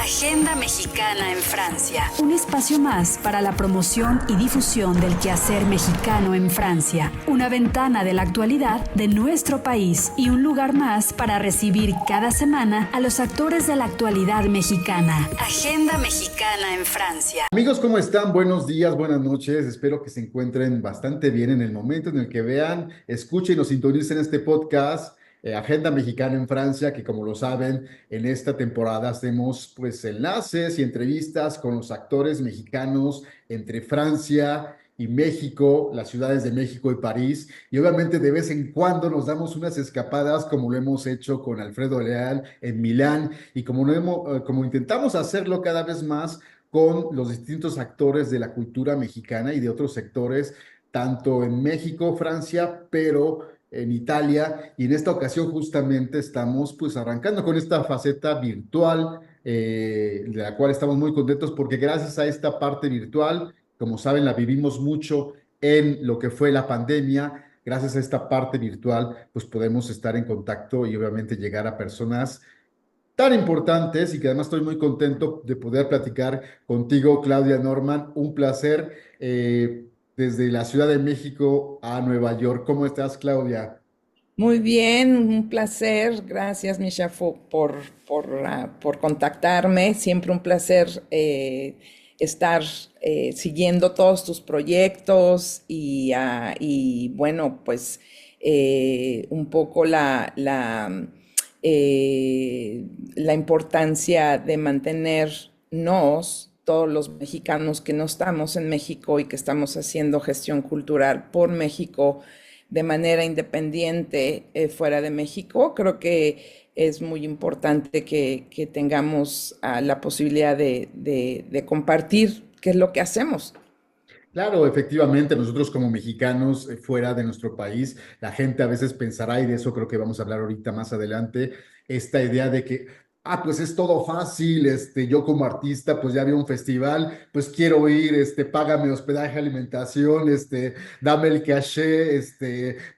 Agenda Mexicana en Francia. Un espacio más para la promoción y difusión del quehacer mexicano en Francia. Una ventana de la actualidad de nuestro país y un lugar más para recibir cada semana a los actores de la actualidad mexicana. Agenda Mexicana en Francia. Amigos, ¿cómo están? Buenos días, buenas noches. Espero que se encuentren bastante bien en el momento en el que vean, escuchen o sintonicen este podcast. Agenda Mexicana en Francia, que como lo saben, en esta temporada hacemos pues enlaces y entrevistas con los actores mexicanos entre Francia y México, las ciudades de México y París, y obviamente de vez en cuando nos damos unas escapadas como lo hemos hecho con Alfredo Leal en Milán y como intentamos hacerlo cada vez más con los distintos actores de la cultura mexicana y de otros sectores, tanto en México, Francia, pero en Italia, y en esta ocasión justamente estamos pues arrancando con esta faceta virtual, de la cual estamos muy contentos porque gracias a esta parte virtual, como saben, la vivimos mucho en lo que fue la pandemia. Gracias a esta parte virtual, pues podemos estar en contacto y obviamente llegar a personas tan importantes y que además estoy muy contento de poder platicar contigo, Claudia Norman. Un placer desde la Ciudad de México a Nueva York. ¿Cómo estás, Claudia? Muy bien, un placer. Gracias, Misha, por contactarme. Siempre un placer estar siguiendo todos tus proyectos y bueno, pues un poco la importancia de mantenernos, todos los mexicanos que no estamos en México y que estamos haciendo gestión cultural por México de manera independiente fuera de México. Creo que es muy importante que tengamos la posibilidad de compartir qué es lo que hacemos. Claro, efectivamente, nosotros como mexicanos fuera de nuestro país, la gente a veces pensará, y de eso creo que vamos a hablar ahorita más adelante, esta idea de que, pues es todo fácil, yo como artista, pues ya vi un festival, pues quiero ir, págame hospedaje, alimentación, dame el caché,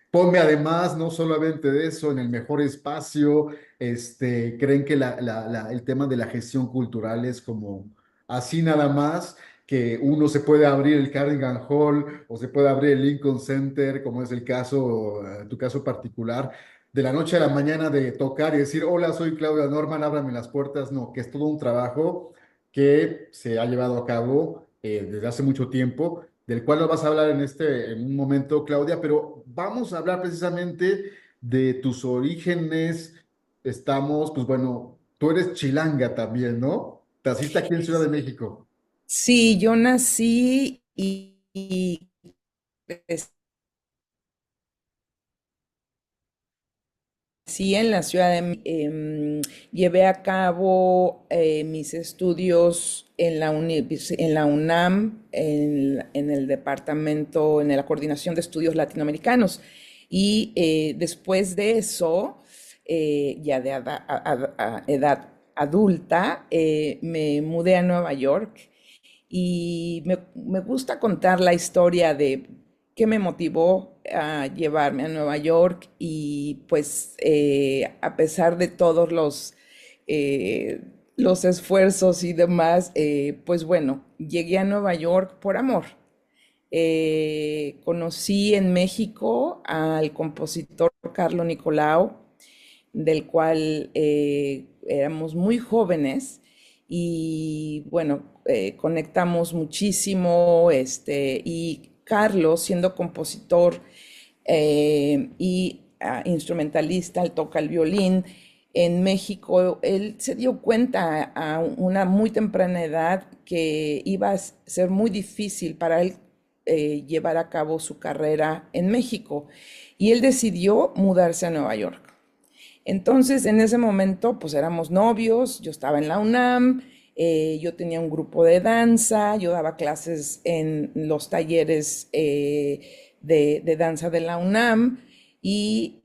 ponme además, no solamente de eso, en el mejor espacio, creen que el tema de la gestión cultural es como así nada más que uno se puede abrir el Carnegie Hall o se puede abrir el Lincoln Center, como es el caso, tu caso particular, de la noche a la mañana de tocar y decir, hola, soy Claudia Norman, ábrame las puertas. No, que es todo un trabajo que se ha llevado a cabo desde hace mucho tiempo, del cual nos vas a hablar en un momento, Claudia, pero vamos a hablar precisamente de tus orígenes. Estamos, pues bueno, tú eres chilanga también, ¿no? Naciste aquí en Ciudad de México. Sí, yo nací y crecí en la ciudad de llevé a cabo mis estudios en en la UNAM, en el departamento, en la Coordinación de Estudios Latinoamericanos. Y después de eso, ya de edad adulta, me mudé a Nueva York y me gusta contar la historia de qué me motivó a llevarme a Nueva York y pues a pesar de todos eh, los esfuerzos y demás, pues bueno, llegué a Nueva York por amor. Conocí en México al compositor Carlo Nicolau, del cual éramos muy jóvenes y bueno, conectamos muchísimo, y Carlos, siendo compositor y instrumentalista, él toca el violín. En México, él se dio cuenta a una muy temprana edad que iba a ser muy difícil para él llevar a cabo su carrera en México y él decidió mudarse a Nueva York. Entonces, en ese momento, pues éramos novios, yo estaba en la UNAM, yo tenía un grupo de danza, yo daba clases en los talleres de danza de la UNAM y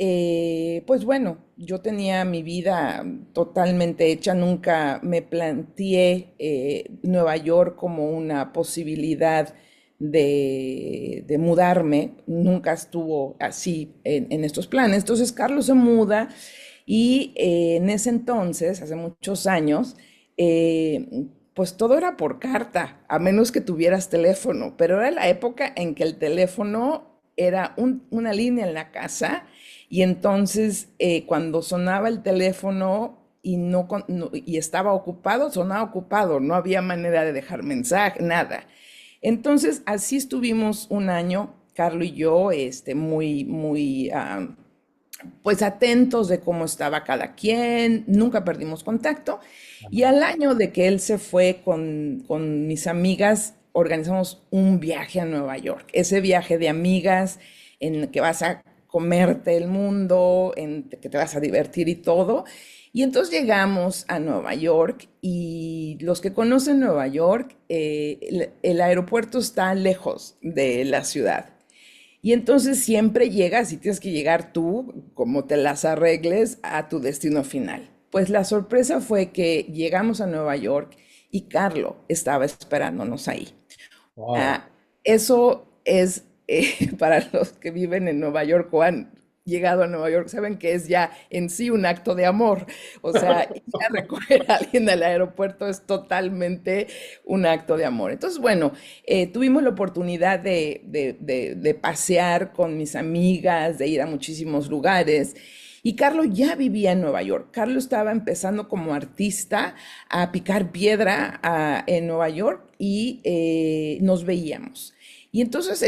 pues bueno, yo tenía mi vida totalmente hecha, nunca me planteé Nueva York como una posibilidad de mudarme, nunca estuvo así en estos planes. Entonces Carlos se muda y en ese entonces, hace muchos años, pues todo era por carta, a menos que tuvieras teléfono, pero era la época en que el teléfono era una línea en la casa y entonces cuando sonaba el teléfono y, y estaba ocupado, sonaba ocupado, no había manera de dejar mensaje, nada. Entonces así estuvimos un año, Carlos y yo, muy pues atentos de cómo estaba cada quien, nunca perdimos contacto. Y al año de que él se fue con mis amigas, organizamos un viaje a Nueva York. Ese viaje de amigas en el que vas a comerte el mundo, en que te vas a divertir y todo. Y entonces llegamos a Nueva York y los que conocen Nueva York, el aeropuerto está lejos de la ciudad. Y entonces siempre llegas y tienes que llegar tú, como te las arregles, a tu destino final. Pues la sorpresa fue que llegamos a Nueva York y Carlo estaba esperándonos ahí. Wow. Ah, eso es, para los que viven en Nueva York o han llegado a Nueva York, saben que es ya en sí un acto de amor. O sea, ir a recoger a alguien del aeropuerto es totalmente un acto de amor. Entonces, bueno, tuvimos la oportunidad de pasear con mis amigas, de ir a muchísimos lugares. Y Carlos ya vivía en Nueva York. Carlos estaba empezando como artista a picar piedra en Nueva York y nos veíamos. Y entonces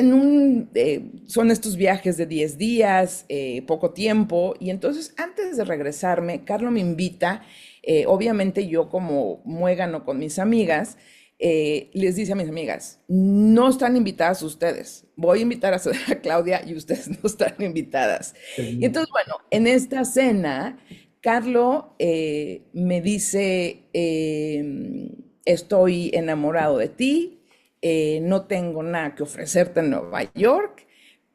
son estos viajes de 10 días, poco tiempo, y entonces antes de regresarme, Carlos me invita, obviamente yo como muégano con mis amigas, les dice a mis amigas, no están invitadas ustedes, voy a invitar a Claudia y ustedes no están invitadas. Y entonces, bueno, en esta cena, Carlos me dice, estoy enamorado de ti, no tengo nada que ofrecerte en Nueva York,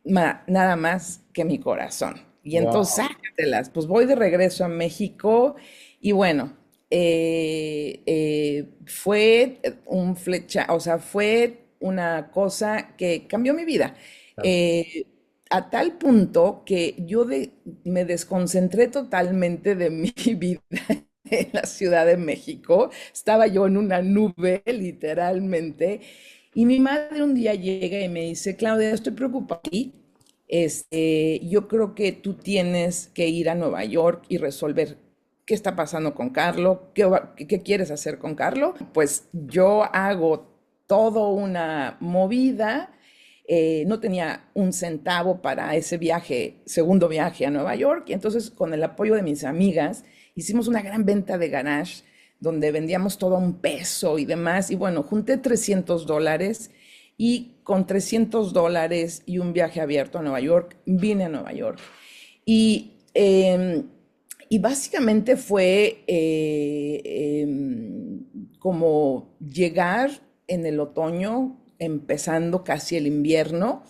nada más que mi corazón. Y entonces, Wow. sácatelas, pues voy de regreso a México y bueno, fue un flecha, o sea, fue una cosa que cambió mi vida. Eh, a tal punto que me desconcentré totalmente de mi vida en la Ciudad de México. Estaba yo en una nube, literalmente. Y mi madre un día llega y me dice, Claudia, estoy preocupada aquí. Yo creo que tú tienes que ir a Nueva York y resolver qué está pasando con Carlos, qué quieres hacer con Carlos. Pues yo hago todo una movida. No tenía un centavo para ese viaje, segundo viaje a Nueva York, y entonces con el apoyo de mis amigas hicimos una gran venta de garage donde vendíamos todo a un peso y demás, y bueno, junté $300 y con $300 y un viaje abierto a Nueva York, vine a Nueva York. Y, y básicamente fue como llegar en el otoño, empezando casi el invierno.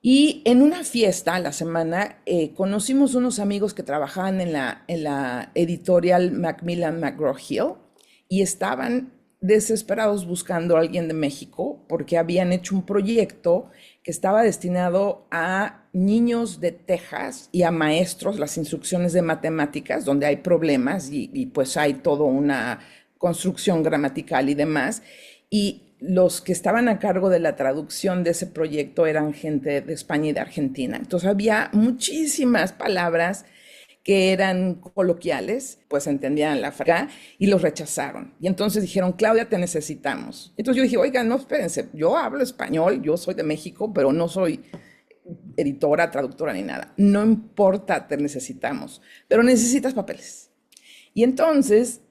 Y en una fiesta a la semana conocimos unos amigos que trabajaban en la editorial Macmillan McGraw-Hill y estaban desesperados buscando a alguien de México porque habían hecho un proyecto que estaba destinado a niños de Texas y a maestros, las instrucciones de matemáticas, donde hay problemas y pues hay toda una construcción gramatical y demás. Y los que estaban a cargo de la traducción de ese proyecto eran gente de España y de Argentina. Entonces había muchísimas palabras que eran coloquiales, pues entendían la frase y los rechazaron. Y entonces dijeron, Claudia, te necesitamos. Entonces yo dije, oigan, no, espérense, yo hablo español, yo soy de México, pero no soy editora, traductora ni nada. No importa, te necesitamos, pero necesitas papeles. Y entonces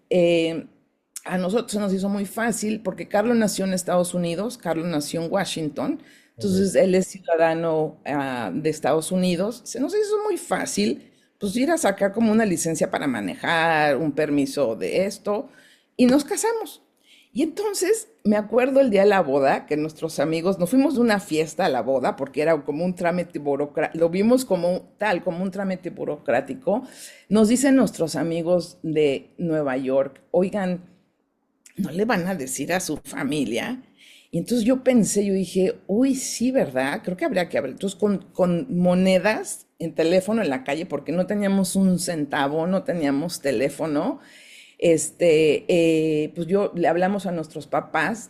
a nosotros se nos hizo muy fácil porque Carlos nació en Estados Unidos, Carlos nació en Washington, entonces él es ciudadano de Estados Unidos. Se nos hizo muy fácil pues ir a sacar como una licencia para manejar, un permiso de esto, y nos casamos. Y entonces me acuerdo el día de la boda que nuestros amigos, nos fuimos de una fiesta a la boda porque era como un trámite burocrático, lo vimos como tal, como un trámite burocrático. Nos dicen nuestros amigos de Nueva York, oigan, ¿no le van a decir a su familia? Y entonces yo pensé, yo dije, uy, sí, ¿verdad? Creo que habría que hablar. Entonces con monedas en teléfono en la calle, porque no teníamos un centavo, no teníamos teléfono, pues yo le hablamos a nuestros papás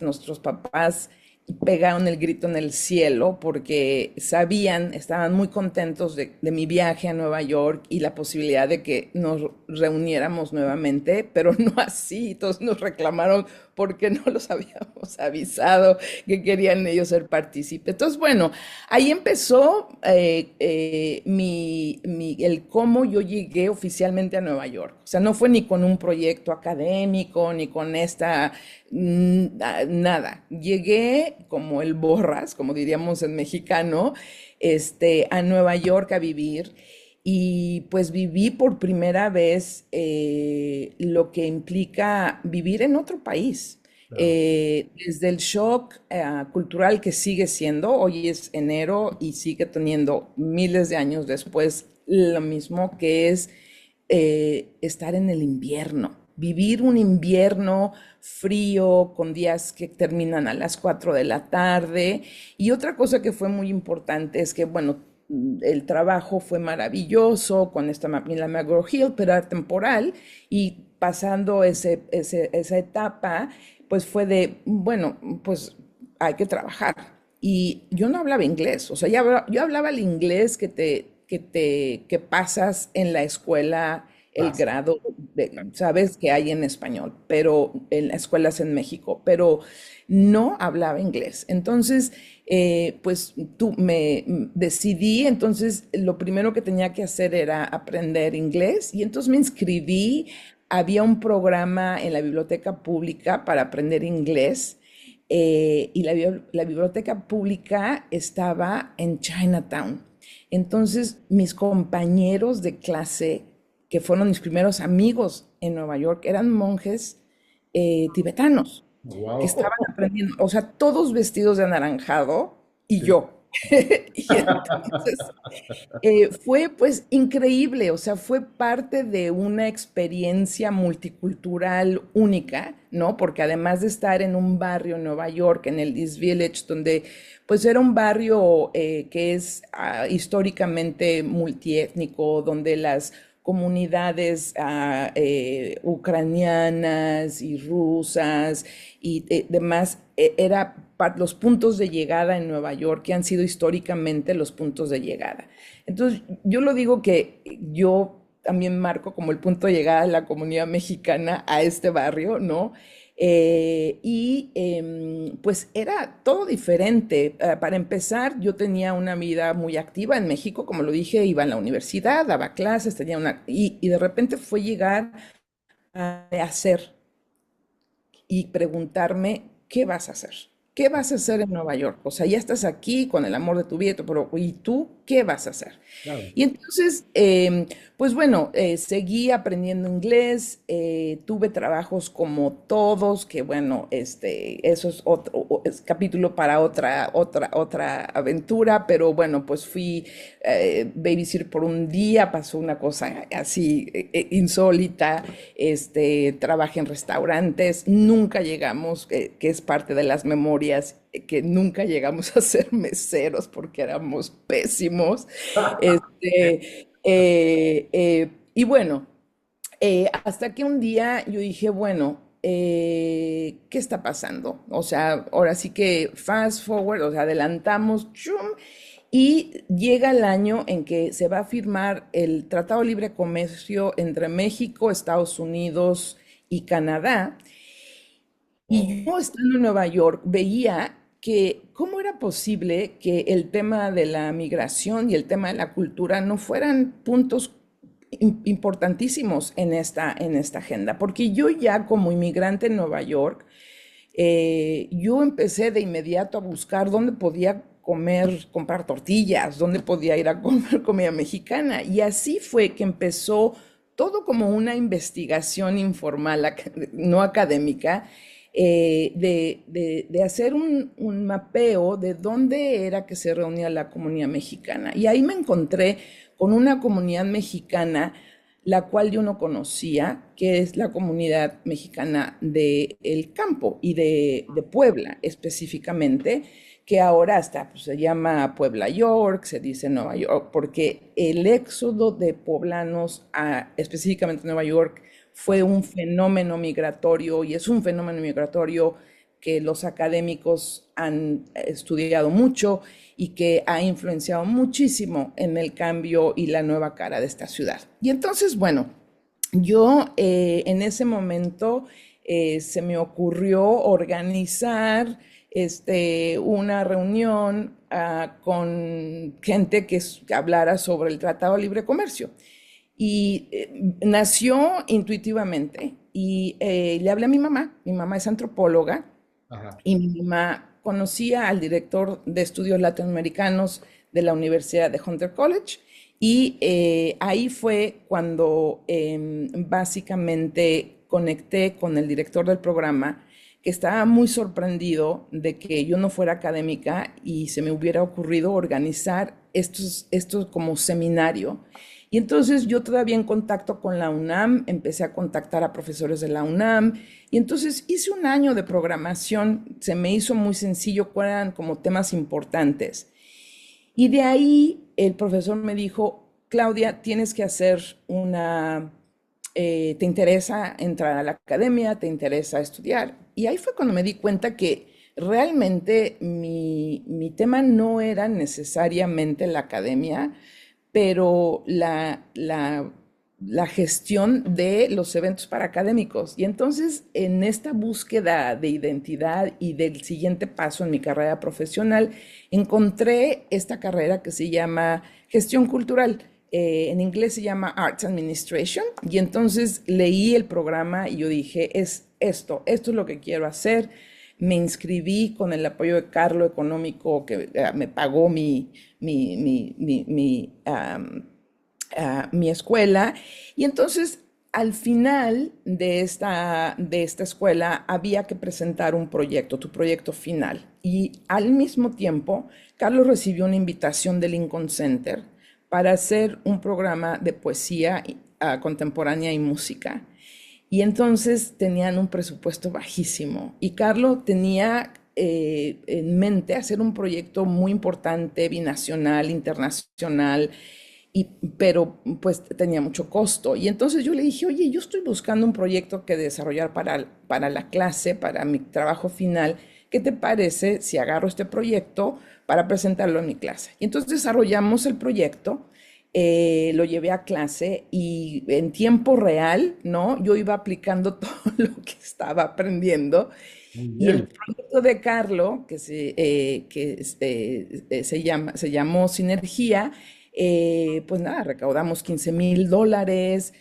pegaron el grito en el cielo porque sabían, estaban muy contentos de mi viaje a Nueva York y la posibilidad de que nos reuniéramos nuevamente, pero no así, todos nos reclamaron porque no los habíamos avisado que querían ellos ser partícipes. Entonces, bueno, ahí empezó el cómo yo llegué oficialmente a Nueva York. O sea, no fue ni con un proyecto académico, ni con nada. Llegué como el borras, como diríamos en mexicano, a Nueva York a vivir. Y pues viví por primera vez lo que implica vivir en otro país. Claro. Desde el shock cultural que sigue siendo, hoy es enero y sigue teniendo miles de años después lo mismo que es estar en el invierno, vivir un invierno frío con días que terminan a las 4 de la tarde. Y otra cosa que fue muy importante es que, bueno, el trabajo fue maravilloso con esta Mila McGraw-Hill, pero era temporal y pasando esa etapa, pues fue de, bueno, pues hay que trabajar. Y yo no hablaba inglés, o sea, yo hablaba el inglés que pasas en la escuela, el Basta. grado, sabes que hay en español, pero en las escuelas en México, pero no hablaba inglés. Entonces, pues decidí, entonces lo primero que tenía que hacer era aprender inglés y entonces me inscribí, había un programa en la biblioteca pública para aprender inglés y la biblioteca pública estaba en Chinatown. Entonces, mis compañeros de clase, que fueron mis primeros amigos en Nueva York, eran monjes tibetanos que Wow. estaban aprendiendo, o sea, todos vestidos de anaranjado y Sí. yo. Y entonces fue pues increíble, o sea, fue parte de una experiencia multicultural única, ¿no? Porque además de estar en un barrio en Nueva York, en el East Village, donde pues era un barrio que es históricamente multiétnico, donde las comunidades ucranianas y rusas y demás, era los puntos de llegada en Nueva York, que han sido históricamente los puntos de llegada. Entonces, yo lo digo que yo también marco como el punto de llegada de la comunidad mexicana a este barrio, ¿no? Pues era todo diferente. Para empezar, yo tenía una vida muy activa en México, como lo dije, iba a la universidad, daba clases, y de repente fue llegar a hacer y preguntarme, ¿qué vas a hacer? ¿Qué vas a hacer en Nueva York? O sea, ya estás aquí con el amor de tu vida, pero ¿y tú qué vas a hacer? Claro. Y entonces, pues bueno, seguí aprendiendo inglés, tuve trabajos como todos, que bueno, eso es otro es capítulo para otra aventura, pero bueno, pues fui babysitter por un día, pasó una cosa así insólita, trabajé en restaurantes, nunca llegamos, que es parte de las memorias, que nunca llegamos a ser meseros porque éramos pésimos. Y bueno, hasta que un día yo dije, bueno, ¿qué está pasando? O sea, ahora sí que fast forward, o sea, adelantamos, chum, y llega el año en que se va a firmar el Tratado de Libre Comercio entre México, Estados Unidos y Canadá. Y yo estando en Nueva York veía que cómo era posible que el tema de la migración y el tema de la cultura no fueran puntos importantísimos en esta agenda, porque yo ya como inmigrante en Nueva York, yo empecé de inmediato a buscar dónde podía comer, comprar tortillas, dónde podía ir a comer comida mexicana. Y así fue que empezó todo como una investigación informal, no académica, de hacer un mapeo de dónde era que se reunía la comunidad mexicana. Y ahí me encontré con una comunidad mexicana la cual yo no conocía, que es la comunidad mexicana de El Campo y de Puebla específicamente, que ahora hasta pues, se llama Puebla York, se dice Nueva York, porque el éxodo de poblanos a específicamente Nueva York fue un fenómeno migratorio y es un fenómeno migratorio que los académicos han estudiado mucho y que ha influenciado muchísimo en el cambio y la nueva cara de esta ciudad. Y entonces, bueno, yo en ese momento se me ocurrió organizar una reunión con gente que hablara sobre el Tratado de Libre Comercio. Y nació intuitivamente y le hablé a mi mamá es antropóloga Ajá. y mi mamá conocía al director de estudios latinoamericanos de la Universidad de Hunter College y ahí fue cuando básicamente conecté con el director del programa que estaba muy sorprendido de que yo no fuera académica y se me hubiera ocurrido organizar estos como seminario. Y entonces yo todavía en contacto con la UNAM, empecé a contactar a profesores de la UNAM y entonces hice un año de programación, se me hizo muy sencillo cuáles eran como temas importantes. Y de ahí el profesor me dijo, Claudia, tienes que hacer ¿te interesa entrar a la academia? ¿Te interesa estudiar? Y ahí fue cuando me di cuenta que realmente mi tema no era necesariamente la academia, pero la gestión de los eventos para académicos. Y entonces, en esta búsqueda de identidad y del siguiente paso en mi carrera profesional, encontré esta carrera que se llama gestión cultural. En inglés se llama Arts Administration. Y entonces leí el programa y yo dije, es esto es lo que quiero hacer. Me inscribí con el apoyo de Carlo Económico, que me pagó mi escuela. Y entonces, al final de esta escuela, había que presentar un proyecto, tu proyecto final. Y al mismo tiempo, Carlos recibió una invitación del Lincoln Center para hacer un programa de poesía contemporánea y música. Y entonces tenían un presupuesto bajísimo. Y Carlos tenía en mente hacer un proyecto muy importante, binacional, internacional, pero pues tenía mucho costo. Y entonces yo le dije, oye, yo estoy buscando un proyecto que desarrollar para la clase, para mi trabajo final. ¿Qué te parece si agarro este proyecto para presentarlo en mi clase? Y entonces desarrollamos el proyecto, lo llevé a clase y en tiempo real, ¿no? Yo iba aplicando todo lo que estaba aprendiendo Muy y el bien. proyecto de Carlo, se llamó Sinergia, pues nada, recaudamos $15,000,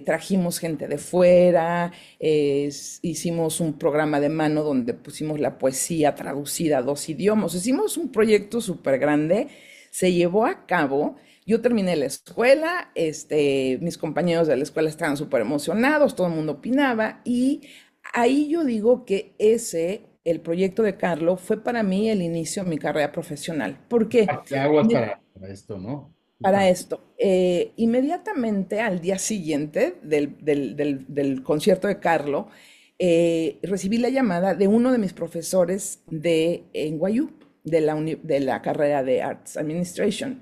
trajimos gente de fuera, hicimos un programa de mano donde pusimos la poesía traducida a 2 idiomas, hicimos un proyecto súper grande, se llevó a cabo. Yo terminé la escuela, mis compañeros de la escuela estaban súper emocionados, todo el mundo opinaba y ahí yo digo que el proyecto de Carlo, fue para mí el inicio de mi carrera profesional. ¿Por qué? ¿Qué aguas para esto, no? Para esto, inmediatamente al día siguiente del concierto de Carlo, recibí la llamada de uno de mis profesores de NYU, de la carrera de Arts Administration,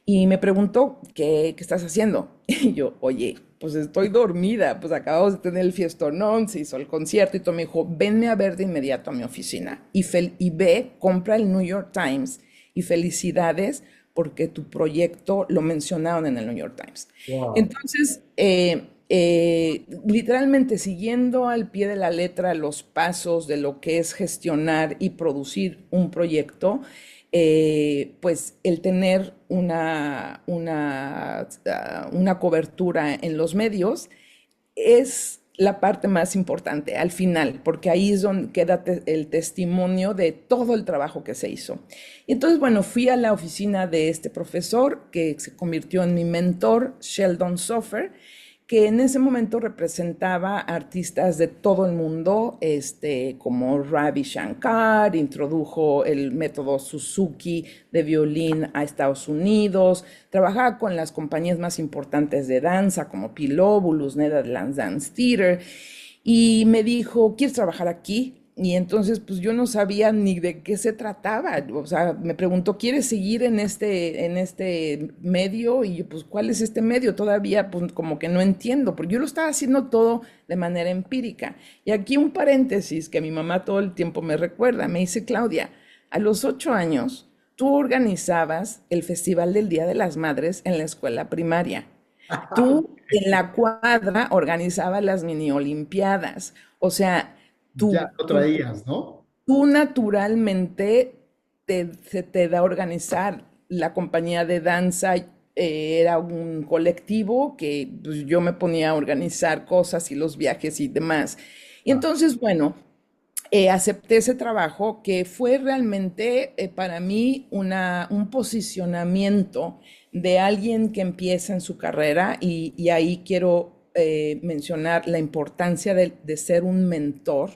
y me preguntó, ¿qué estás haciendo? Y yo, oye, pues estoy dormida, pues acabamos de tener el fiestonón, se hizo el concierto y todo. Me dijo, venme a ver de inmediato a mi oficina y ve, compra el New York Times y felicidades porque tu proyecto lo mencionaron en el New York Times. Wow. Entonces, literalmente siguiendo al pie de la letra los pasos de lo que es gestionar y producir un proyecto, pues el tener una cobertura en los medios es la parte más importante al final, porque ahí es donde queda el testimonio de todo el trabajo que se hizo. Y entonces, bueno, fui a la oficina de este profesor que se convirtió en mi mentor, Sheldon Sofer, que en ese momento representaba artistas de todo el mundo, como Ravi Shankar, introdujo el método Suzuki de violín a Estados Unidos, trabajaba con las compañías más importantes de danza como Pilóbulus, Netherlands Dance Theater, y me dijo, ¿quieres trabajar aquí? y entonces pues yo no sabía ni de qué se trataba. O sea, me preguntó, ¿quieres seguir en este medio? Y yo, pues, ¿cuál es este medio? Todavía pues como que no entiendo, porque yo lo estaba haciendo todo de manera empírica. Y aquí un paréntesis que mi mamá todo el tiempo me recuerda, me dice, Claudia, a los 8 años tú organizabas el Festival del Día de las Madres en la escuela primaria. Tú en la cuadra organizabas las mini olimpiadas. O sea, Ya tú, lo tú, traías, ¿no? tú naturalmente se te da a organizar. La compañía de danza era un colectivo que pues, yo me ponía a organizar cosas y los viajes y demás. Y Ah, entonces, bueno, acepté ese trabajo que fue realmente para mí un posicionamiento de alguien que empieza en su carrera y ahí quiero mencionar la importancia de ser un mentor,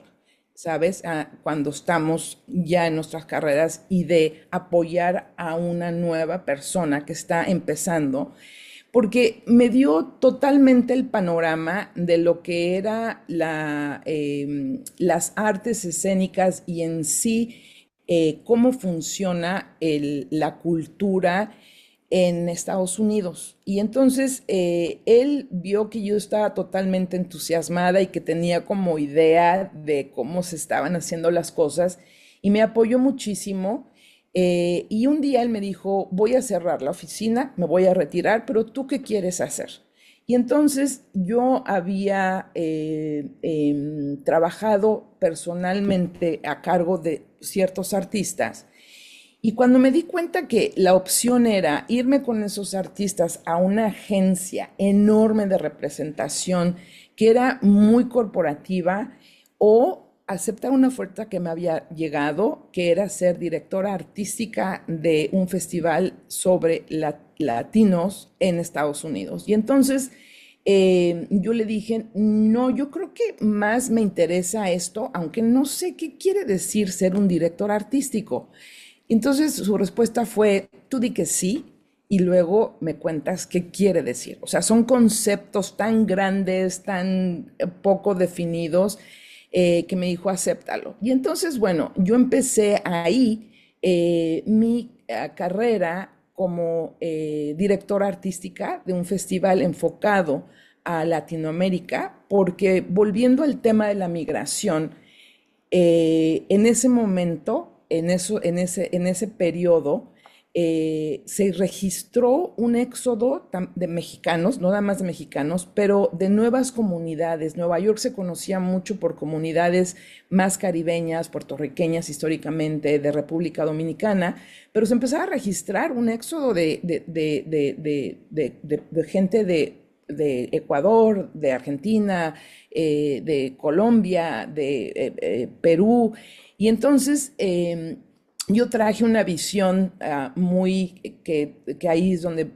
¿sabes? Cuando estamos ya en nuestras carreras y de apoyar a una nueva persona que está empezando porque me dio totalmente el panorama de lo que era las artes escénicas y en sí cómo funciona la cultura en Estados Unidos. Y entonces él vio que yo estaba totalmente entusiasmada y que tenía como idea de cómo se estaban haciendo las cosas y me apoyó muchísimo. Y un día él me dijo, voy a cerrar la oficina, me voy a retirar, pero ¿tú qué quieres hacer? Y entonces yo había trabajado personalmente a cargo de ciertos artistas y cuando me di cuenta que la opción era irme con esos artistas a una agencia enorme de representación que era muy corporativa o aceptar una oferta que me había llegado, que era ser directora artística de un festival sobre latinos en Estados Unidos. Y entonces yo le dije, no, yo creo que más me interesa esto, aunque no sé qué quiere decir ser un director artístico. Entonces su respuesta fue, tú di que sí y luego me cuentas qué quiere decir. O sea, son conceptos tan grandes, tan poco definidos, que me dijo, acéptalo. Y entonces, bueno, yo empecé ahí mi carrera como directora artística de un festival enfocado a Latinoamérica, porque volviendo al tema de la migración, en ese momento, en ese periodo, se registró un éxodo de mexicanos, no nada más de mexicanos, pero de nuevas comunidades. Nueva York se conocía mucho por comunidades más caribeñas, puertorriqueñas históricamente, de República Dominicana, pero se empezaba a registrar un éxodo de gente de Ecuador, de Argentina, de Colombia, de Perú. Y entonces yo traje una visión que ahí es donde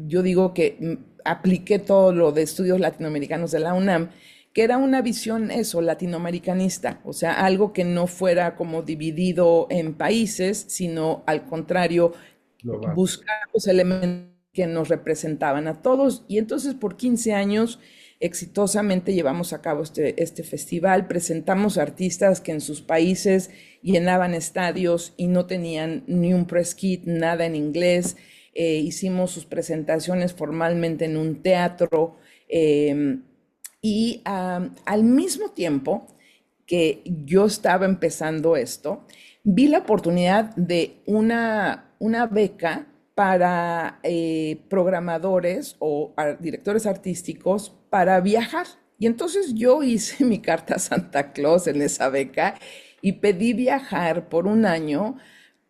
yo digo que apliqué todo lo de estudios latinoamericanos de la UNAM, que era una visión eso, latinoamericanista, o sea, algo que no fuera como dividido en países, sino al contrario, global. buscar los elementos que nos representaban a todos. Y entonces por 15 años exitosamente llevamos a cabo este festival, presentamos artistas que en sus países llenaban estadios y no tenían ni un press kit, nada en inglés. Hicimos sus presentaciones formalmente en un teatro y al mismo tiempo que yo estaba empezando esto, vi la oportunidad de una beca para programadores o directores artísticos para viajar. Y entonces yo hice mi carta a Santa Claus en esa beca y pedí viajar por un año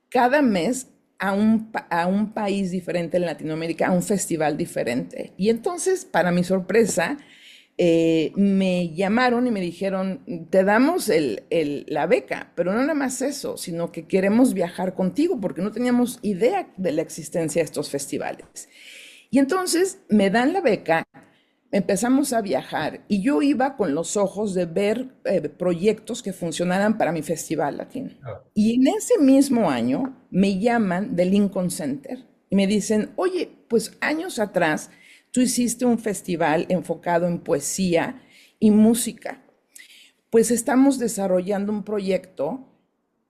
cada mes a un país diferente en Latinoamérica, a un festival diferente. Y entonces, para mi sorpresa, me llamaron y me dijeron, te damos la beca, pero no nada más eso, sino que queremos viajar contigo porque no teníamos idea de la existencia de estos festivales. Y entonces me dan la beca, empezamos a viajar y yo iba con los ojos de ver proyectos que funcionaran para mi festival latino. Ah, Y en ese mismo año me llaman del Lincoln Center y me dicen, oye, pues años atrás tú hiciste un festival enfocado en poesía y música. Pues estamos desarrollando un proyecto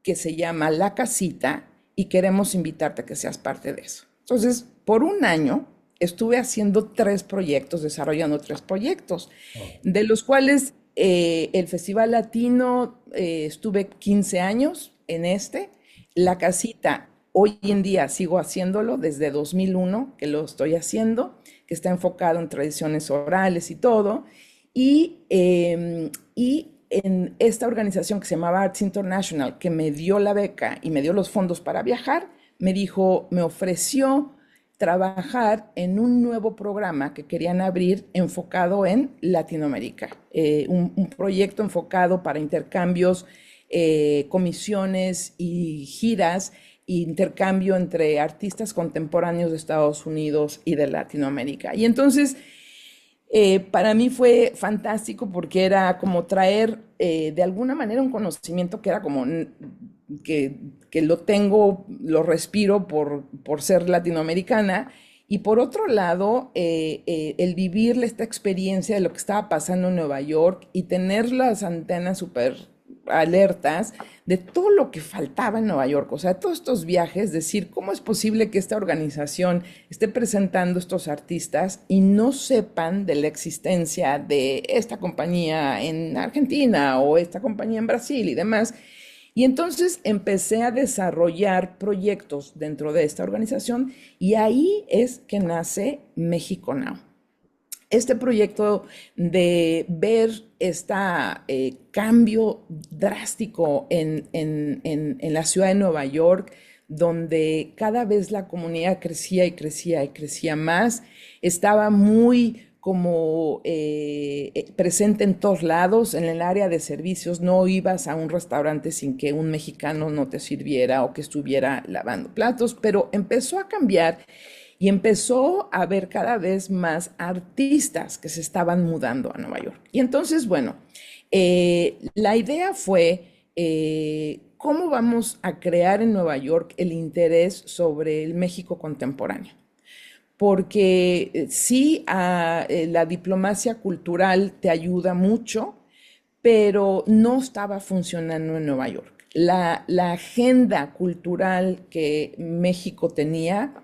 que se llama La Casita y queremos invitarte a que seas parte de eso. Entonces, por un año estuve haciendo 3 proyectos, desarrollando 3 proyectos, Oh. de los cuales el Festival Latino estuve 15 años en este. La Casita, hoy en día sigo haciéndolo desde 2001 que lo estoy haciendo, que está enfocado en tradiciones orales y todo. Y en esta organización que se llamaba Arts International, que me dio la beca y me dio los fondos para viajar, me dijo, me ofreció trabajar en un nuevo programa que querían abrir enfocado en Latinoamérica, un proyecto enfocado para intercambios, comisiones y giras, intercambio entre artistas contemporáneos de Estados Unidos y de Latinoamérica. Y entonces para mí fue fantástico porque era como traer de alguna manera un conocimiento que era como que lo tengo, lo respiro por ser latinoamericana. Y por otro lado, el vivir esta experiencia de lo que estaba pasando en Nueva York y tener las antenas súper alertas de todo lo que faltaba en Nueva York, o sea, todos estos viajes, decir, ¿cómo es posible que esta organización esté presentando estos artistas y no sepan de la existencia de esta compañía en Argentina o esta compañía en Brasil y demás? Y entonces empecé a desarrollar proyectos dentro de esta organización y ahí es que nace México Now. Este proyecto de ver este cambio drástico en la ciudad de Nueva York, donde cada vez la comunidad crecía y crecía y crecía más, estaba muy como presente en todos lados. En el área de servicios no ibas a un restaurante sin que un mexicano no te sirviera o que estuviera lavando platos, pero empezó a cambiar y empezó a haber cada vez más artistas que se estaban mudando a Nueva York. Y entonces, bueno, la idea fue cómo vamos a crear en Nueva York el interés sobre el México contemporáneo. Porque sí, la diplomacia cultural te ayuda mucho, pero no estaba funcionando en Nueva York. La agenda cultural que México tenía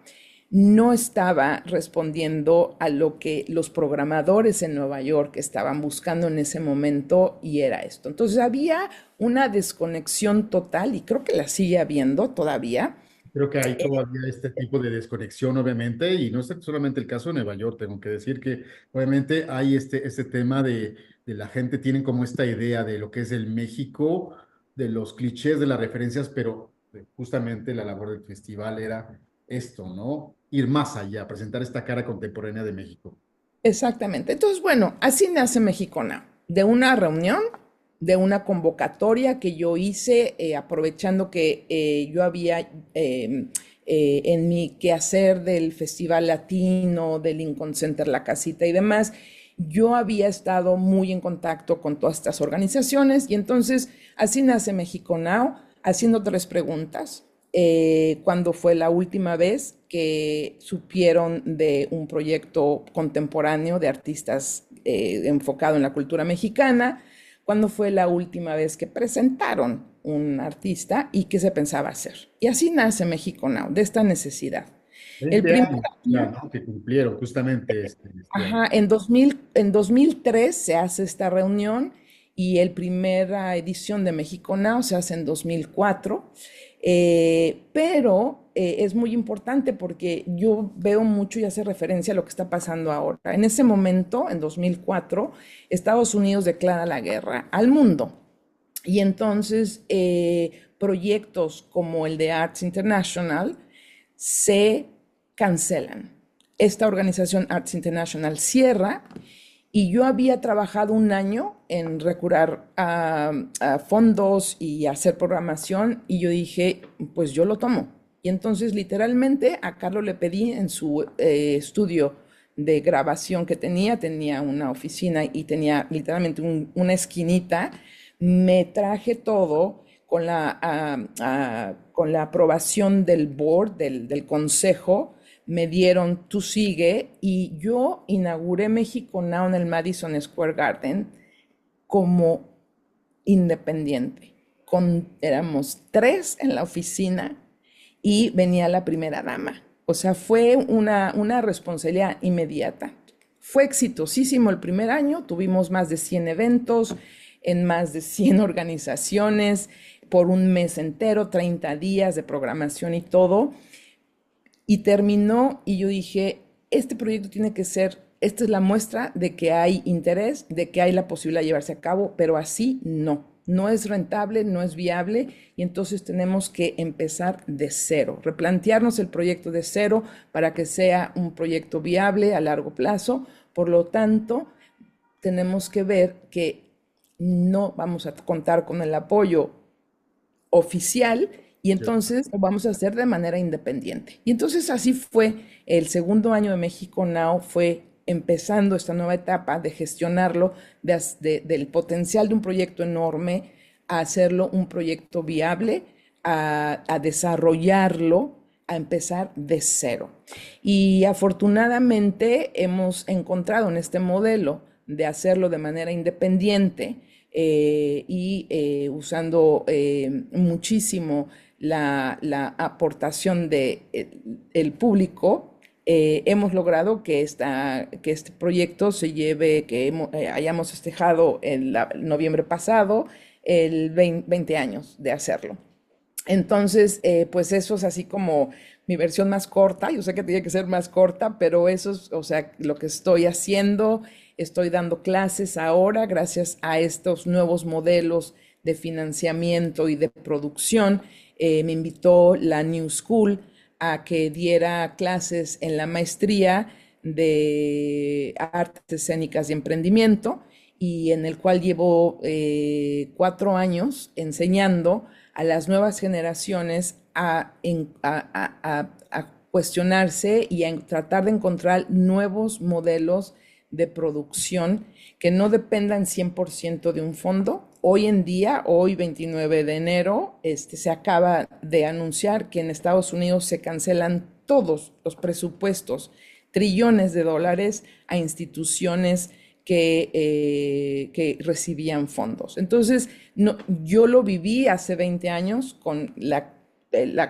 no estaba respondiendo a lo que los programadores en Nueva York estaban buscando en ese momento y era esto. Entonces había una desconexión total y creo que la sigue habiendo todavía. Creo que hay todavía este tipo de desconexión, obviamente, y no es solamente el caso de Nueva York, tengo que decir que obviamente hay este tema de la gente tienen como esta idea de lo que es el México, de los clichés, de las referencias, pero justamente la labor del festival era esto, ¿no? Ir más allá, presentar esta cara contemporánea de México. Exactamente. Entonces, bueno, así nace Mexicona, de una reunión, de una convocatoria que yo hice, aprovechando que yo había en mi quehacer del Festival Latino, del Lincoln Center, La Casita y demás, yo había estado muy en contacto con todas estas organizaciones y entonces así nace México Now, haciendo 3 preguntas. ¿Cuándo fue la última vez que supieron de un proyecto contemporáneo de artistas enfocado en la cultura mexicana? ¿Cuándo fue la última vez que presentaron un artista y qué se pensaba hacer? Y así nace México Now, de esta necesidad. El 20 primer años ya, año, ¿no? Que cumplieron justamente este año. ajá, en 2003 se hace esta reunión y la primera edición de México Now se hace en 2004. Pero es muy importante porque yo veo mucho y hace referencia a lo que está pasando ahora. En ese momento, en 2004, Estados Unidos declara la guerra al mundo. Y entonces proyectos como el de Arts International se cancelan. Esta organización Arts International cierra y yo había trabajado un año en recurrir a fondos y hacer programación y yo dije, pues yo lo tomo. Y entonces literalmente a Carlos le pedí en su estudio de grabación que tenía una oficina y tenía literalmente una esquinita, me traje todo con la aprobación del board, del consejo, me dieron tú sigue y yo inauguré México Now en el Madison Square Garden como independiente. Éramos 3 en la oficina y venía la primera dama. O sea, fue una responsabilidad inmediata. Fue exitosísimo el primer año, tuvimos más de 100 eventos en más de 100 organizaciones por un mes entero, 30 días de programación y todo. Y terminó y yo dije, este proyecto tiene que ser, esta es la muestra de que hay interés, de que hay la posibilidad de llevarse a cabo, pero así no. No es rentable, no es viable y entonces tenemos que empezar de cero, replantearnos el proyecto de cero para que sea un proyecto viable a largo plazo. Por lo tanto, tenemos que ver que no vamos a contar con el apoyo oficial y Sí. entonces lo vamos a hacer de manera independiente. Y entonces así fue el segundo año de México Now, fue empezando esta nueva etapa de gestionarlo, del potencial de un proyecto enorme a hacerlo un proyecto viable, a desarrollarlo, a empezar de cero. Y afortunadamente hemos encontrado en este modelo de hacerlo de manera independiente usando muchísimo la aportación del público, hemos logrado que este proyecto se lleve, hayamos festejado el noviembre pasado el 20 años de hacerlo. Entonces, pues eso es así como mi versión más corta. Yo sé que tiene que ser más corta, pero eso es, o sea, lo que estoy haciendo. Estoy dando clases ahora gracias a estos nuevos modelos de financiamiento y de producción. Me invitó la New School a que diera clases en la maestría de artes escénicas y emprendimiento y en el cual llevo 4 años enseñando a las nuevas generaciones a cuestionarse y a tratar de encontrar nuevos modelos de producción que no dependan 100% de un fondo. Hoy en día, hoy 29 de enero, se acaba de anunciar que en Estados Unidos se cancelan todos los presupuestos, trillones de dólares a instituciones que recibían fondos. Entonces, no, yo lo viví hace 20 años con la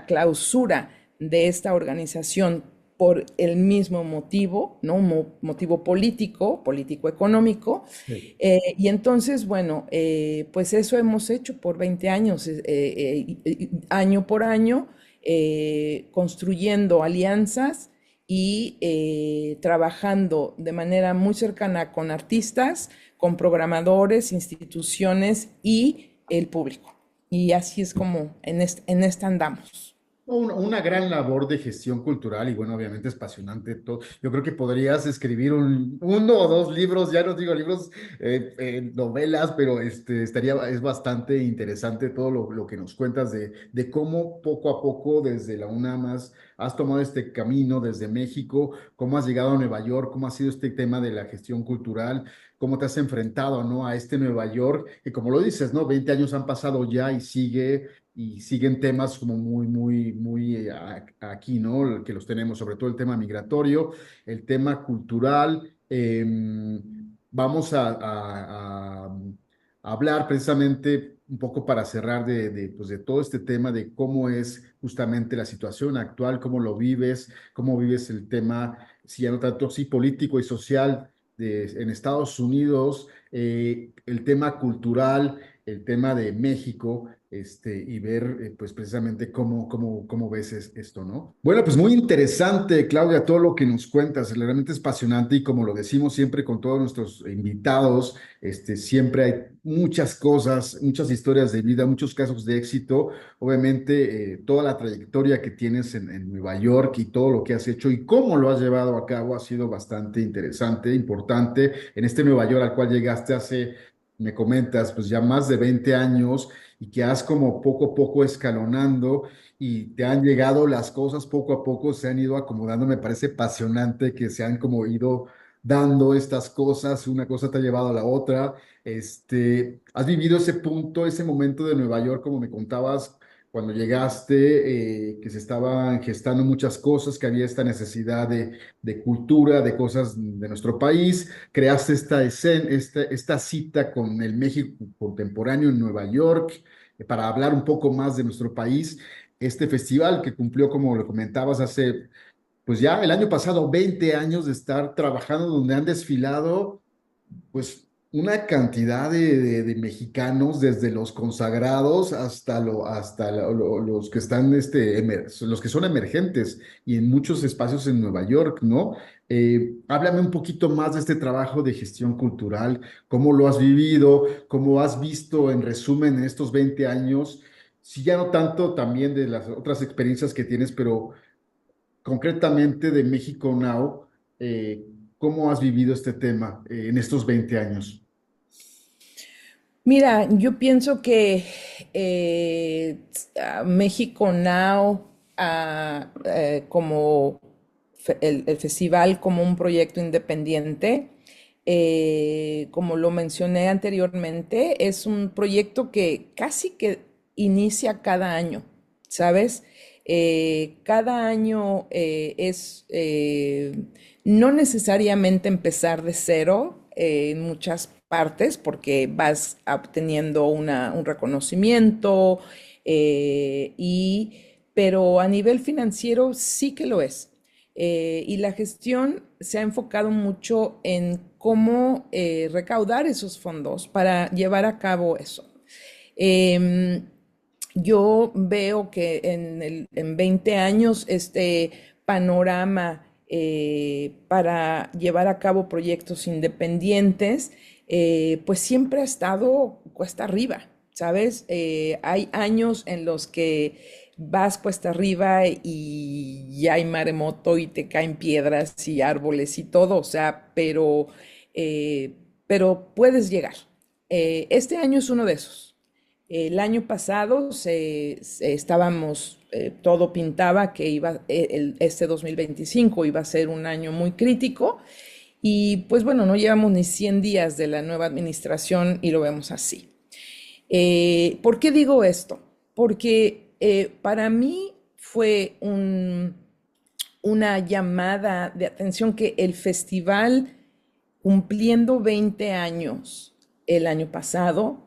clausura de esta organización por el mismo motivo, ¿no? Un motivo político-económico. Sí. Y entonces, bueno, pues eso hemos hecho por 20 años, año por año, construyendo alianzas y trabajando de manera muy cercana con artistas, con programadores, instituciones y el público. Y así es como en esta andamos. Una gran labor de gestión cultural y bueno, obviamente es apasionante todo. Yo creo que podrías escribir uno o dos libros, ya no digo libros, novelas, pero es bastante interesante todo lo que nos cuentas de cómo poco a poco desde la UNAM has tomado este camino desde México, cómo has llegado a Nueva York, cómo ha sido este tema de la gestión cultural, cómo te has enfrentado, ¿no? A este Nueva York, que como lo dices, ¿no? 20 años han pasado ya y siguen temas como muy aquí, ¿no? Que los tenemos, sobre todo el tema migratorio, el tema cultural. Vamos a hablar precisamente un poco para cerrar pues de todo este tema de cómo es justamente la situación actual, cómo vives el tema, si ya no tanto, sí, político y social en Estados Unidos, el tema cultural, el tema de México, y ver pues precisamente cómo ves esto, ¿no? Bueno, pues muy interesante, Claudia, todo lo que nos cuentas, realmente es apasionante y como lo decimos siempre con todos nuestros invitados, siempre hay muchas cosas, muchas historias de vida, muchos casos de éxito, obviamente toda la trayectoria que tienes en Nueva York y todo lo que has hecho y cómo lo has llevado a cabo ha sido bastante interesante, importante en este Nueva York al cual llegaste hace, me comentas, pues ya más de 20 años y que has como poco a poco escalonando y te han llegado las cosas poco a poco, se han ido acomodando. Me parece apasionante que se han como ido dando estas cosas, una cosa te ha llevado a la otra. ¿Has vivido ese punto, ese momento de Nueva York, como me contabas? cuando llegaste, que se estaban gestando muchas cosas, que había esta necesidad de cultura, de cosas de nuestro país. Creaste esta cita con el México contemporáneo en Nueva York, para hablar un poco más de nuestro país. Este festival que cumplió, como lo comentabas, hace, pues ya el año pasado, 20 años de estar trabajando, donde han desfilado pues una cantidad de mexicanos, desde los consagrados hasta los que están, los que son emergentes y en muchos espacios en Nueva York, ¿no? Háblame un poquito más de este trabajo de gestión cultural, cómo lo has vivido, cómo has visto en resumen en estos 20 años, si ya no tanto también de las otras experiencias que tienes, pero concretamente de México Now. ¿Cómo has vivido este tema en estos 20 años? Mira, yo pienso que México Now, como el festival como un proyecto independiente, como lo mencioné anteriormente, es un proyecto que casi que inicia cada año, ¿sabes? Cada año no necesariamente empezar de cero en muchas partes, porque vas obteniendo un reconocimiento, pero a nivel financiero sí que lo es. Y la gestión se ha enfocado mucho en cómo recaudar esos fondos para llevar a cabo eso. Em, yo veo que en 20 años este panorama para llevar a cabo proyectos independientes, pues siempre ha estado cuesta arriba, ¿sabes? Hay años en los que vas cuesta arriba y ya hay maremoto y te caen piedras y árboles y todo, o sea, pero puedes llegar. Este año es uno de esos. El año pasado estábamos, todo pintaba que este 2025 iba a ser un año muy crítico y pues bueno, no llevamos ni 100 días de la nueva administración y lo vemos así. ¿Por qué digo esto? Porque para mí fue una llamada de atención que el festival, cumpliendo 20 años el año pasado,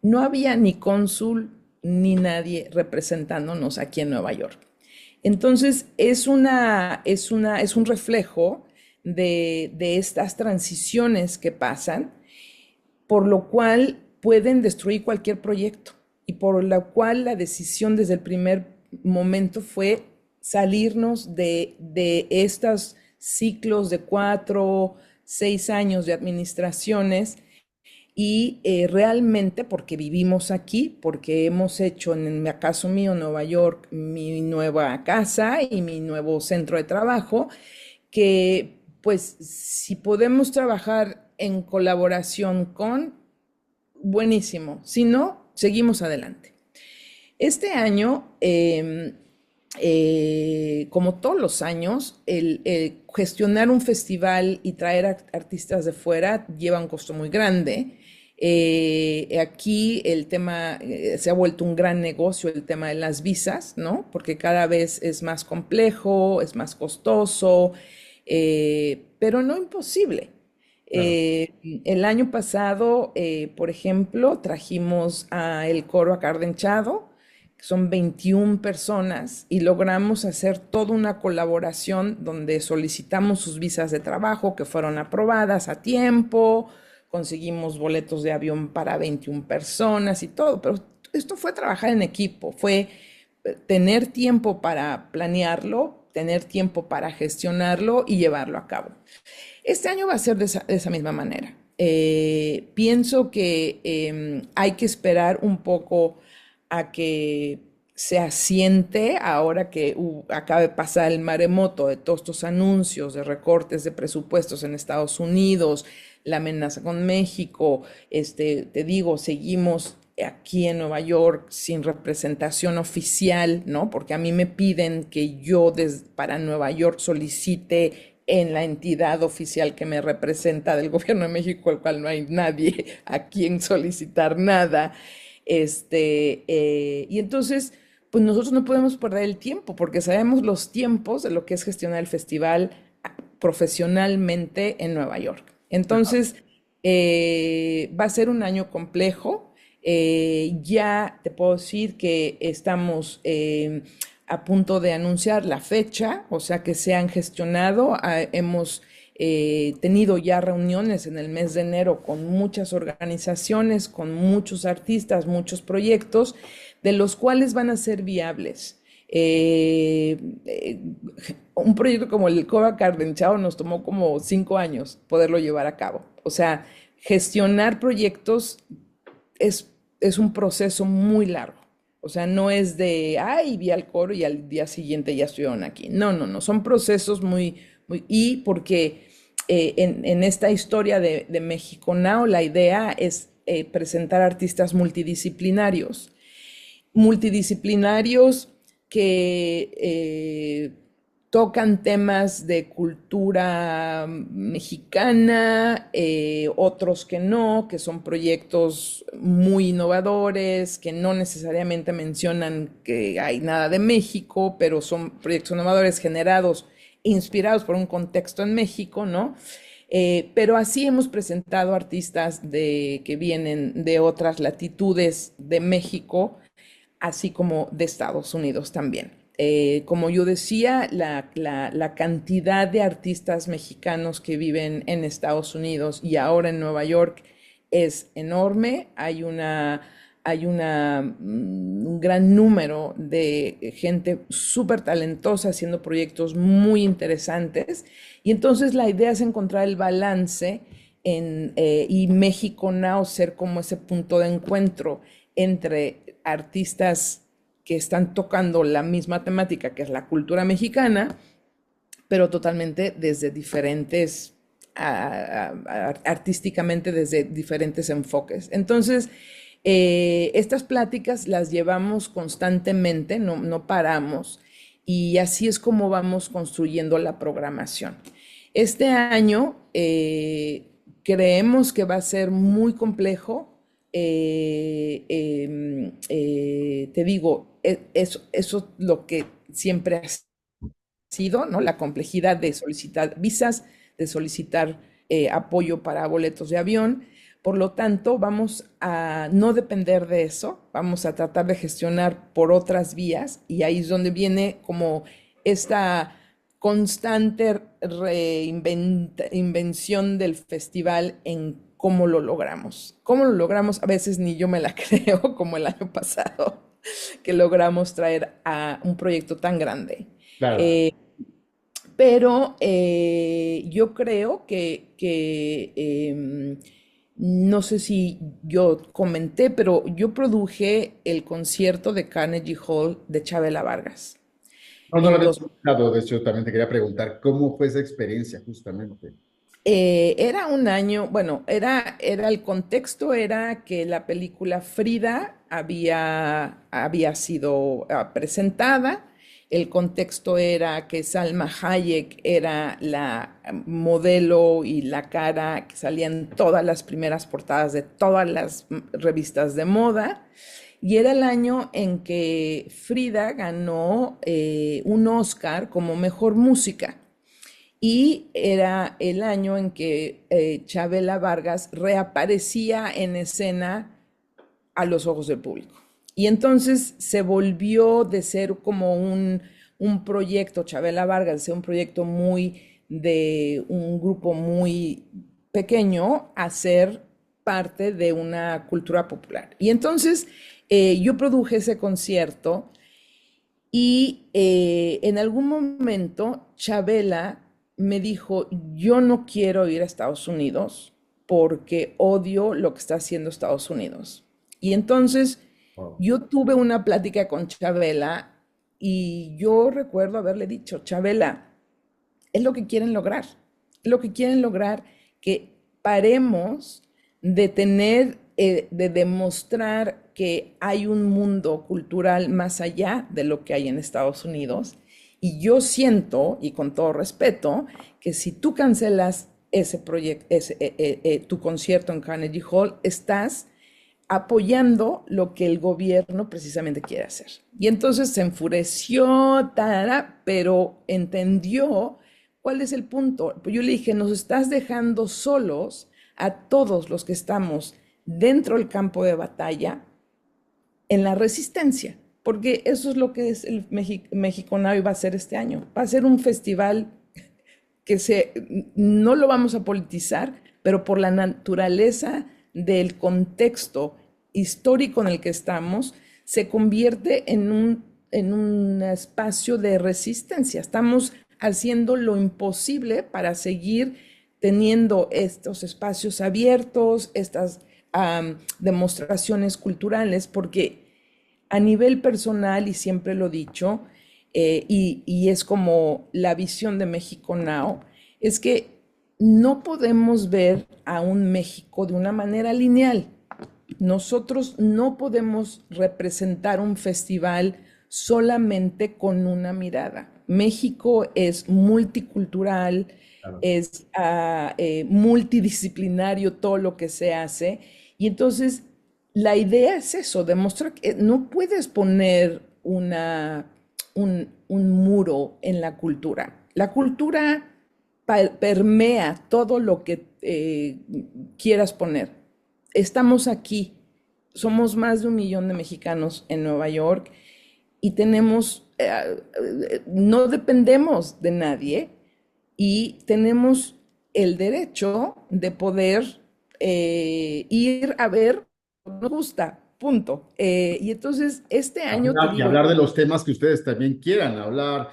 no había ni cónsul ni nadie representándonos aquí en Nueva York. Entonces es un reflejo de estas transiciones que pasan, por lo cual pueden destruir cualquier proyecto y por lo cual la decisión desde el primer momento fue salirnos de estos ciclos de 4, 6 años de administraciones y realmente porque vivimos aquí, porque hemos hecho, en el caso mío, Nueva York, mi nueva casa y mi nuevo centro de trabajo, que pues si podemos trabajar en colaboración buenísimo, si no, seguimos adelante. Este año, como todos los años, el gestionar un festival y traer artistas de fuera lleva un costo muy grande. Aquí el tema se ha vuelto un gran negocio, el tema de las visas, ¿no? Porque cada vez es más complejo, es más costoso, pero no imposible. Claro. El año pasado, por ejemplo, trajimos a el coro Acardenchado, que son 21 personas, y logramos hacer toda una colaboración donde solicitamos sus visas de trabajo que fueron aprobadas a tiempo, conseguimos boletos de avión para 21 personas y todo, pero esto fue trabajar en equipo, fue tener tiempo para planearlo, tener tiempo para gestionarlo y llevarlo a cabo. Este año va a ser de esa misma manera. Pienso que hay que esperar un poco a que se asiente ahora que acaba de pasar el maremoto de todos estos anuncios de recortes de presupuestos en Estados Unidos, la amenaza con México. Te digo, seguimos aquí en Nueva York sin representación oficial, ¿no? Porque a mí me piden que yo para Nueva York solicite en la entidad oficial que me representa del gobierno de México, al cual no hay nadie a quien solicitar nada. Y entonces, pues nosotros no podemos perder el tiempo porque sabemos los tiempos de lo que es gestionar el festival profesionalmente en Nueva York. Entonces, va a ser un año complejo. Ya te puedo decir que estamos a punto de anunciar la fecha, o sea que se han gestionado, hemos tenido ya reuniones en el mes de enero con muchas organizaciones, con muchos artistas, muchos proyectos, de los cuales van a ser viables. Un proyecto como el Cova Cardenchao nos tomó como 5 años poderlo llevar a cabo. O sea, gestionar proyectos es un proceso muy largo. O sea, no es de, ay, vi al coro y al día siguiente ya estuvieron aquí. No, no, no, son procesos y porque en esta historia de México Now, la idea es presentar artistas multidisciplinarios que tocan temas de cultura mexicana, otros que no, que son proyectos muy innovadores, que no necesariamente mencionan que hay nada de México, pero son proyectos innovadores generados, inspirados por un contexto en México, ¿no? Pero así hemos presentado artistas que vienen de otras latitudes de México, así como de Estados Unidos también. Como yo decía, la cantidad de artistas mexicanos que viven en Estados Unidos y ahora en Nueva York es enorme. Hay un gran número de gente súper talentosa haciendo proyectos muy interesantes. Y entonces la idea es encontrar el balance y México Now ser como ese punto de encuentro entre artistas que están tocando la misma temática que es la cultura mexicana, pero totalmente desde diferentes, artísticamente desde diferentes enfoques. Entonces, estas pláticas las llevamos constantemente, no paramos, y así es como vamos construyendo la programación. Este año creemos que va a ser muy complejo. Te digo, eso es lo que siempre ha sido, ¿no? La complejidad de solicitar visas, de solicitar apoyo para boletos de avión. Por lo tanto, vamos a no depender de eso, vamos a tratar de gestionar por otras vías y ahí es donde viene como esta constante reinvención del festival en cómo lo logramos. ¿Cómo lo logramos? A veces ni yo me la creo, como el año pasado, que logramos traer a un proyecto tan grande. Claro. Pero yo creo no sé si yo comenté, pero yo produje el concierto de Carnegie Hall de Chavela Vargas. No, no lo En había dos, escuchado, de hecho, también te quería preguntar cómo fue esa experiencia justamente. Era un año, bueno, el contexto era que la película Frida había sido presentada. El contexto era que Salma Hayek era la modelo y la cara que salía en todas las primeras portadas de todas las revistas de moda. Y era el año en que Frida ganó un Oscar como mejor música. Y era el año en que Chavela Vargas reaparecía en escena a los ojos del público. Y entonces se volvió de ser como un proyecto, Chavela Vargas, de ser un proyecto de un grupo muy pequeño, a ser parte de una cultura popular. Y entonces yo produje ese concierto y en algún momento Chavela me dijo, yo no quiero ir a Estados Unidos porque odio lo que está haciendo Estados Unidos. Y entonces Wow. yo tuve una plática con Chavela y yo recuerdo haberle dicho, Chavela, es lo que quieren lograr, es lo que quieren lograr que paremos de demostrar que hay un mundo cultural más allá de lo que hay en Estados Unidos. Y yo siento, y con todo respeto, que si tú cancelas ese proyecto, tu concierto en Carnegie Hall, estás apoyando lo que el gobierno precisamente quiere hacer. Y entonces se enfureció, pero entendió cuál es el punto. Pues yo le dije, nos estás dejando solos a todos los que estamos dentro del campo de batalla en la resistencia, porque eso es lo que es el México Now y va a ser este año. Va a ser un festival no lo vamos a politizar, pero por la naturaleza del contexto histórico en el que estamos, se convierte en un espacio de resistencia. Estamos haciendo lo imposible para seguir teniendo estos espacios abiertos, estas demostraciones culturales, porque a nivel personal, y siempre lo he dicho, y es como la visión de México Now, es que no podemos ver a un México de una manera lineal. Nosotros no podemos representar un festival solamente con una mirada. México es multicultural, Claro. es multidisciplinario todo lo que se hace. Y entonces la idea es eso, demostrar que no puedes poner un muro en la cultura. La cultura permea todo lo que quieras poner. Estamos aquí, somos más de 1 millón de mexicanos en Nueva York y no dependemos de nadie y tenemos el derecho de poder ir a ver lo que nos gusta, punto. Y entonces este año te Y digo, hablar de los temas que ustedes también quieran hablar,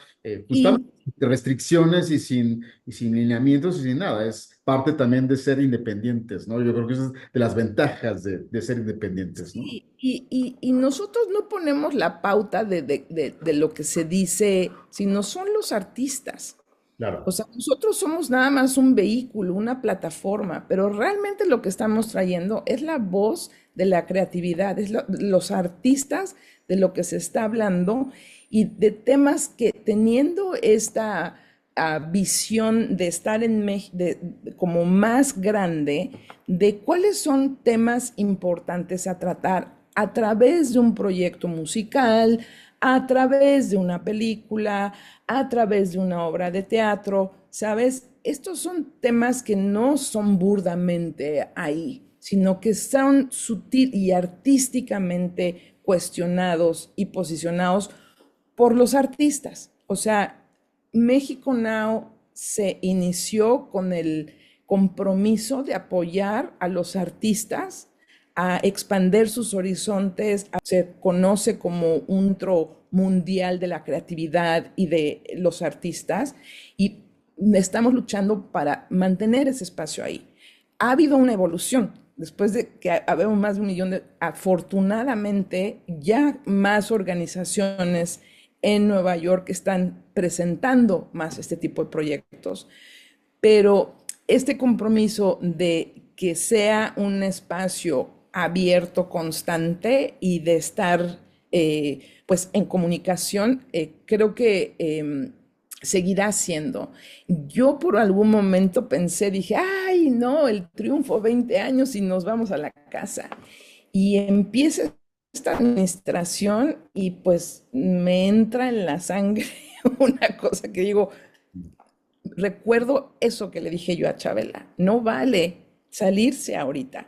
justamente y sin restricciones y sin lineamientos y sin nada. Es parte también de ser independientes, ¿no? Yo creo que esa es de las ventajas de ser independientes, ¿no? y nosotros no ponemos la pauta de lo que se dice, sino son los artistas. O Claro. sea, nosotros somos nada más un vehículo, una plataforma, pero realmente lo que estamos trayendo es la voz de la creatividad, los artistas de lo que se está hablando y de temas que teniendo esta visión de estar como más grande, de cuáles son temas importantes a tratar a través de un proyecto musical, a través de una película, a través de una obra de teatro, ¿sabes? Estos son temas que no son burdamente ahí, sino que son sutil y artísticamente cuestionados y posicionados por los artistas. O sea, México Now se inició con el compromiso de apoyar a los artistas a expandir sus horizontes, se conoce como un tro mundial de la creatividad y de los artistas, y estamos luchando para mantener ese espacio ahí. Ha habido una evolución. Después de que habemos más de 1 millón afortunadamente ya más organizaciones en Nueva York están presentando más este tipo de proyectos, pero este compromiso de que sea un espacio abierto, constante y de estar pues en comunicación, creo que seguirá siendo. Yo por algún momento pensé, dije, ay, no, el triunfo, 20 años y nos vamos a la casa. Y empieza esta administración y pues me entra en la sangre una cosa que digo, recuerdo eso que le dije yo a Chabela, no vale salirse ahorita.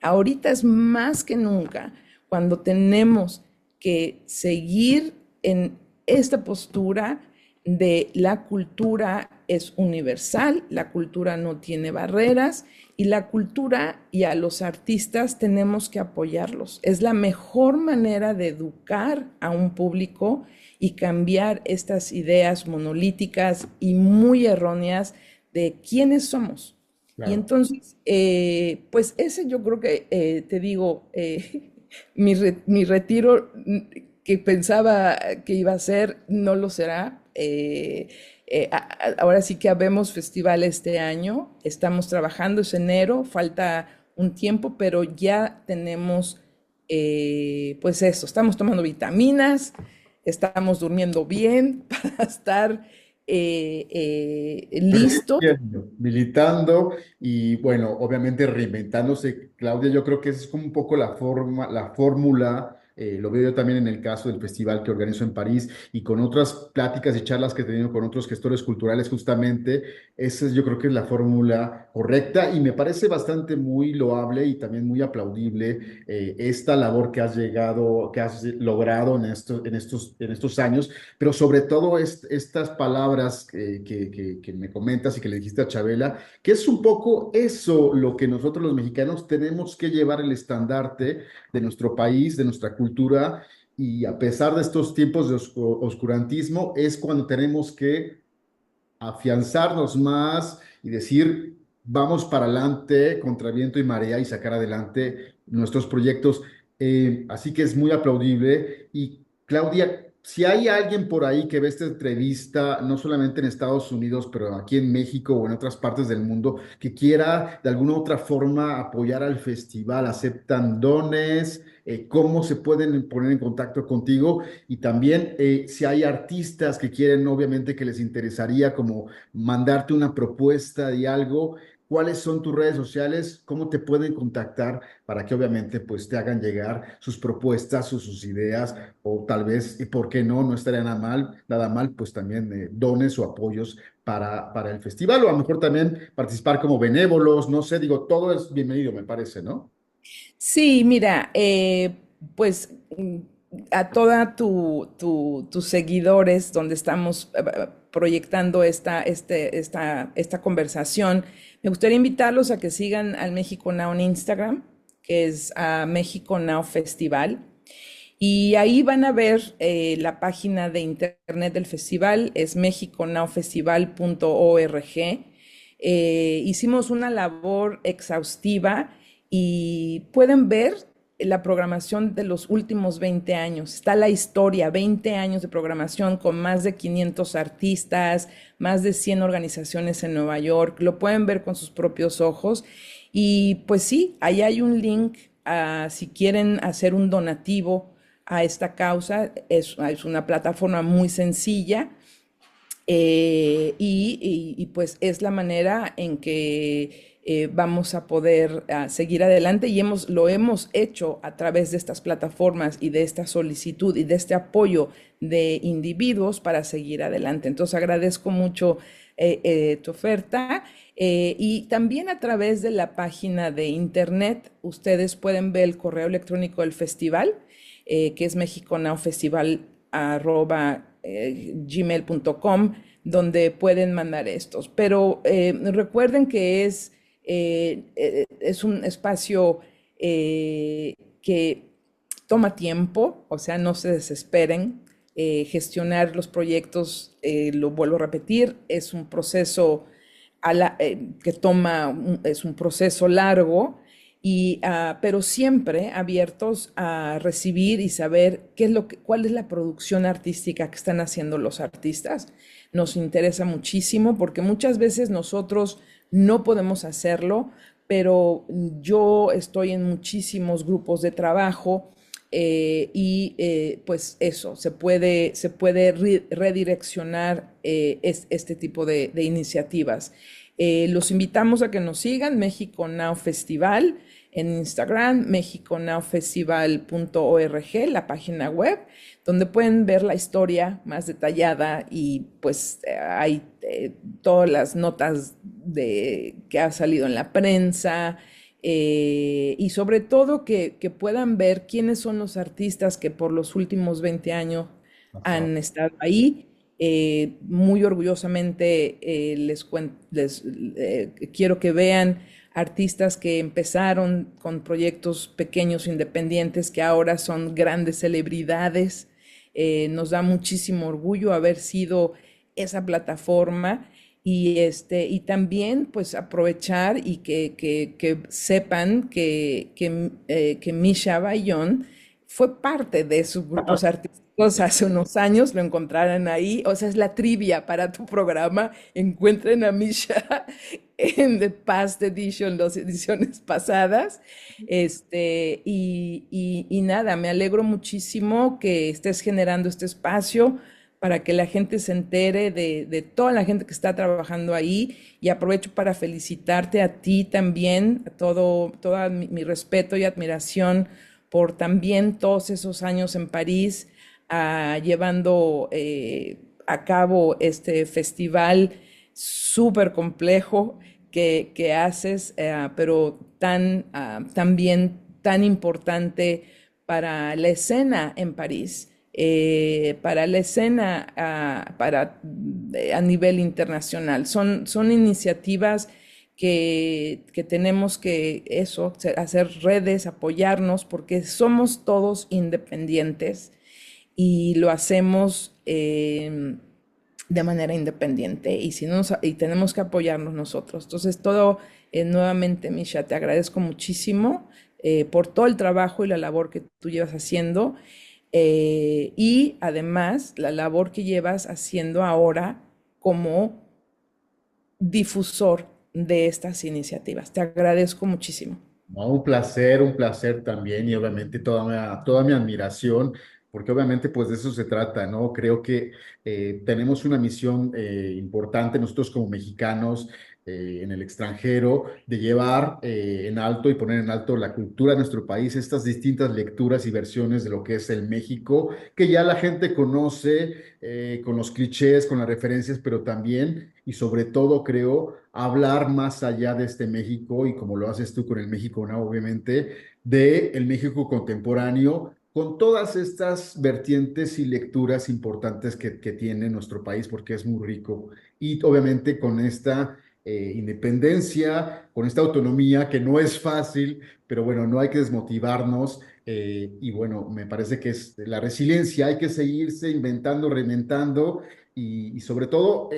Ahorita es más que nunca cuando tenemos que seguir en esta postura de la cultura es universal, la cultura no tiene barreras y la cultura y a los artistas tenemos que apoyarlos. Es la mejor manera de educar a un público y cambiar estas ideas monolíticas y muy erróneas de quiénes somos. Y Claro. entonces, pues ese yo creo que, te digo, mi retiro que pensaba que iba a ser, no lo será. Ahora sí que habemos festival este año, estamos trabajando, es enero, falta un tiempo, pero ya tenemos, pues eso, estamos tomando vitaminas, estamos durmiendo bien para estar listos. Militando y bueno, obviamente reinventándose. Claudia, yo creo que esa es como un poco la forma, la fórmula. Lo veo yo también en el caso del festival que organizo en París y con otras pláticas y charlas que he tenido con otros gestores culturales, justamente, esa yo creo que es la fórmula correcta y me parece bastante muy loable y también muy aplaudible esta labor que has llegado, que has logrado en estos años, pero sobre todo estas palabras que me comentas y que le dijiste a Chabela, que es un poco eso lo que nosotros los mexicanos tenemos que llevar el estandarte de nuestro país, de nuestra cultura, y a pesar de estos tiempos de oscurantismo, es cuando tenemos que afianzarnos más y decir, vamos para adelante contra viento y marea y sacar adelante nuestros proyectos. Así que es muy aplaudible. Y Claudia, si hay alguien por ahí que ve esta entrevista, no solamente en Estados Unidos, pero aquí en México o en otras partes del mundo, que quiera de alguna u otra forma apoyar al festival, ¿aceptan dones? ¿Cómo se pueden poner en contacto contigo? Y también si hay artistas que quieren, obviamente, que les interesaría como mandarte una propuesta de algo, ¿cuáles son tus redes sociales? ¿Cómo te pueden contactar para que obviamente pues te hagan llegar sus propuestas o sus ideas o tal vez, y por qué no, no estaría nada mal, pues también dones o apoyos para el festival o a lo mejor también participar como benévolos, no sé, digo, todo es bienvenido, me parece, ¿no? Sí, mira, pues a toda tus seguidores donde estamos proyectando esta conversación, me gustaría invitarlos a que sigan al México Now en Instagram, que es a México Now Festival. Y ahí van a ver la página de internet del festival, es mexiconowfestival.org. Hicimos una labor exhaustiva y pueden ver la programación de los últimos 20 años. Está la historia, 20 años de programación con más de 500 artistas, más de 100 organizaciones en Nueva York. Lo pueden ver con sus propios ojos. Y pues sí, ahí hay un link si quieren hacer un donativo a esta causa. Es una plataforma muy sencilla pues es la manera en que vamos a poder seguir adelante y lo hemos hecho a través de estas plataformas y de esta solicitud y de este apoyo de individuos para seguir adelante. Entonces agradezco mucho tu oferta y también a través de la página de internet ustedes pueden ver el correo electrónico del festival, que es mexiconaufestival@gmail.com, donde pueden mandar estos. Pero recuerden que es un espacio que toma tiempo, o sea, no se desesperen. Gestionar los proyectos, lo vuelvo a repetir, es un proceso es un proceso largo pero siempre abiertos a recibir y saber cuál es la producción artística que están haciendo los artistas. Nos interesa muchísimo porque muchas veces nosotros no podemos hacerlo, pero yo estoy en muchísimos grupos de trabajo pues eso, se puede redireccionar este tipo de iniciativas. Los invitamos a que nos sigan, México Now Festival, en Instagram, mexiconaufestival.org, la página web, donde pueden ver la historia más detallada y pues hay todas las notas que ha salido en la prensa, y sobre todo que puedan ver quiénes son los artistas que por los últimos 20 años Ajá. han estado ahí. Muy orgullosamente quiero que vean artistas que empezaron con proyectos pequeños independientes que ahora son grandes celebridades. Nos da muchísimo orgullo haber sido esa plataforma y también pues aprovechar y que sepan que Misha Bayón fue parte de sus grupos artísticos hace unos años, lo encontrarán ahí, o sea, es la trivia para tu programa, encuentren a Misha en The Past Edition, las ediciones pasadas, y nada, me alegro muchísimo que estés generando este espacio para que la gente se entere de toda la gente que está trabajando ahí. Y aprovecho para felicitarte a ti también, todo mi respeto y admiración por también todos esos años en París, llevando a cabo este festival súper complejo que haces, pero también tan importante para la escena en París, para la escena a nivel internacional. Son iniciativas que tenemos que hacer redes, apoyarnos, porque somos todos independientes y lo hacemos de manera independiente y, si no, y tenemos que apoyarnos nosotros. Entonces, nuevamente, Misha, te agradezco muchísimo por todo el trabajo y la labor que tú llevas haciendo, y además la labor que llevas haciendo ahora como difusor de estas iniciativas. Te agradezco muchísimo. No, un placer también y obviamente toda mi admiración, porque obviamente pues de eso se trata, ¿no? Creo que tenemos una misión importante nosotros como mexicanos en el extranjero de llevar en alto y poner en alto la cultura de nuestro país, estas distintas lecturas y versiones de lo que es el México, que ya la gente conoce con los clichés, con las referencias, pero también y sobre todo creo hablar más allá de este México y como lo haces tú con el México Now, obviamente, de el México contemporáneo, con todas estas vertientes y lecturas importantes que tiene nuestro país, porque es muy rico. Y obviamente con esta independencia, con esta autonomía que no es fácil, pero bueno, no hay que desmotivarnos. Y bueno, me parece que es la resiliencia, hay que seguirse inventando, reinventando y sobre todo,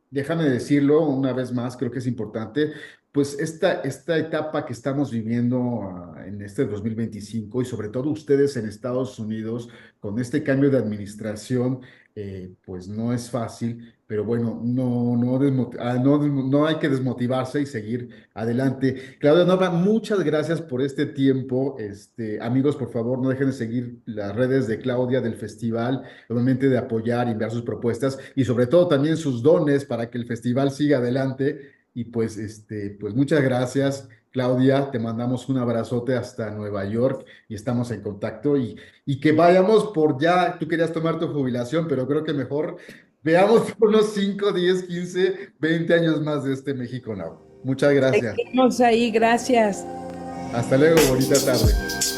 déjame decirlo una vez más, creo que es importante, pues esta etapa que estamos viviendo en este 2025 y sobre todo ustedes en Estados Unidos con este cambio de administración, pues no es fácil, pero bueno, no hay que desmotivarse y seguir adelante. Claudia Nova, muchas gracias por este tiempo. Amigos, por favor, no dejen de seguir las redes de Claudia del festival, obviamente de apoyar y enviar sus propuestas y sobre todo también sus dones para que el festival siga adelante. Y pues, pues muchas gracias, Claudia. Te mandamos un abrazote hasta Nueva York y estamos en contacto y que vayamos por ya. Tú querías tomar tu jubilación, pero creo que mejor veamos por unos 5, 10, 15, 20 años más de este México Now. Muchas gracias. Seguimos ahí, gracias. Hasta luego, bonita tarde.